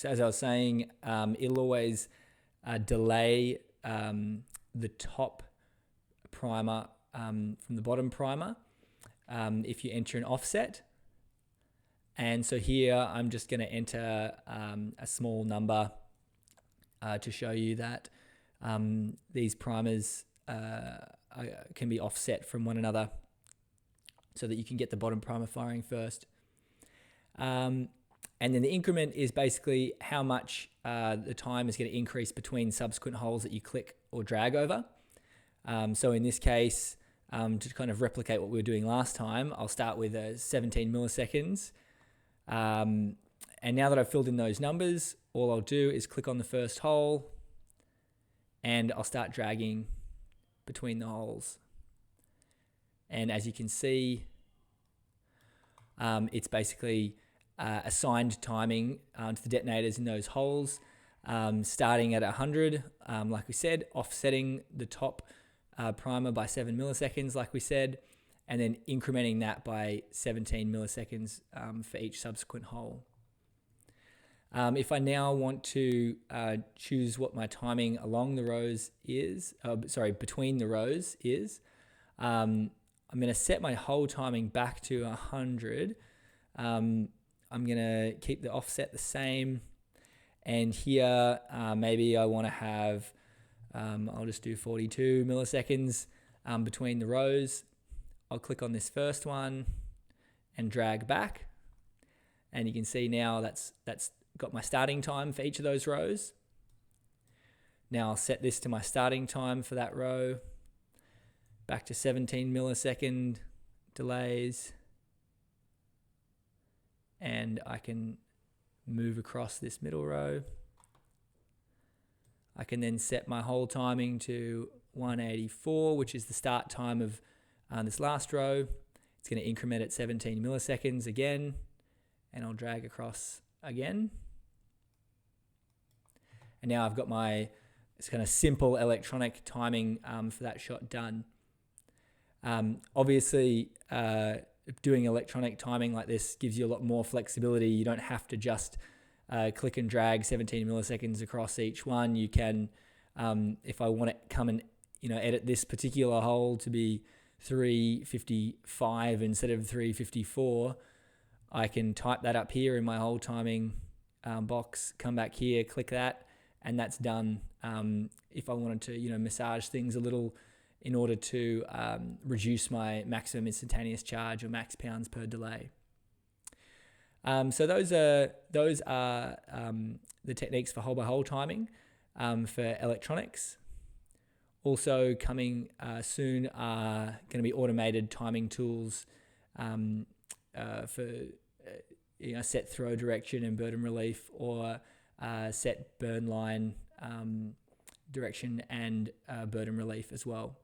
So as I was saying, it'll always delay the top primer from the bottom primer if you enter an offset. And so here I'm just going to enter a small number to show you that these primers can be offset from one another so that you can get the bottom primer firing first. And then the increment is basically how much the time is going to increase between subsequent holes that you click or drag over. So in this case, to kind of replicate what we were doing last time, I'll start with 17 milliseconds. And now that I've filled in those numbers, all I'll do is click on the first hole and I'll start dragging between the holes. And as you can see, it's basically assigned timing to the detonators in those holes, starting at 100, like we said, offsetting the top primer by 7 milliseconds, like we said, and then incrementing that by 17 milliseconds for each subsequent hole. If I now want to choose what my timing along the rows is, between the rows is, I'm going to set my hole timing back to 100. I'm going to keep the offset the same. And here, maybe I want to have, I'll just do 42 milliseconds between the rows. I'll click on this first one and drag back. And you can see now that's got my starting time for each of those rows. Now I'll set this to my starting time for that row. Back to 17 millisecond delays. And I can move across this middle row. I can then set my hole timing to 184, which is the start time of this last row. It's going to increment at 17 milliseconds again, and I'll drag across again. And now I've got my kind of simple electronic timing for that shot done. Obviously, doing electronic timing like this gives you a lot more flexibility. You don't have to just click and drag 17 milliseconds across each one. You can, if I want to come and edit this particular hole to be 355 instead of 354, I can type that up here in my hole timing box, come back here, click that, and that's done. If I wanted to massage things a little in order to reduce my maximum instantaneous charge or max pounds per delay. So those are the techniques for hole-by-hole timing for electronics. Also coming soon are going to be automated timing tools for set throw direction and burden relief, or set burn line direction and burden relief as well.